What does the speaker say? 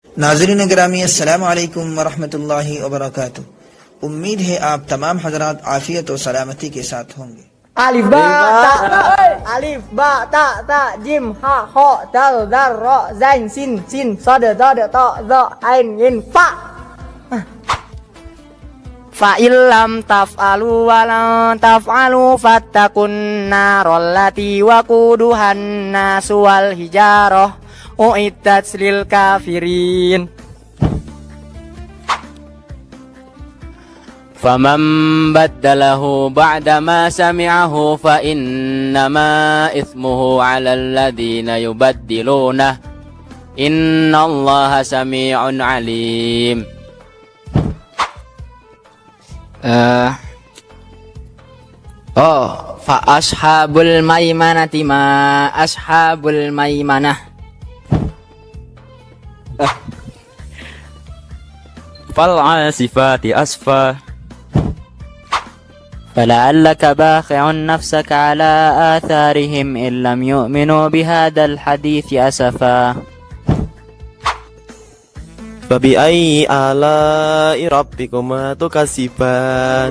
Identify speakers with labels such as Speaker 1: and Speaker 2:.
Speaker 1: नाज़रीन गिरामी अस्सलामु अलैकुम वरहमतुल्लाहि वबरकातुह। उम्मीद है आप तमाम हजरात आफियत और सलामती के साथ होंगे।
Speaker 2: Alif ba ta ta alif ba ta ta jim ha ho dal dal ro zain sin sin sad dad ta za ain yin fa. Fa illam taf'alu wa lan taf'alu fattakun narol lati waquduhan nasu wal hijarah uiddat lil kafirin.
Speaker 3: فمن بدله بعدما سمعه فإنما إثمه على الذين يبدلونه إن الله سميع عليم.
Speaker 2: Fa ashabul maimanati ma ashabul maimanah.
Speaker 3: فالعاصفات أسفا فلعلك باخع نفسك على آثارهم إن لم يؤمنوا بهذا الحديث أسفا.
Speaker 4: فبأي آلاء ربكما تكذبان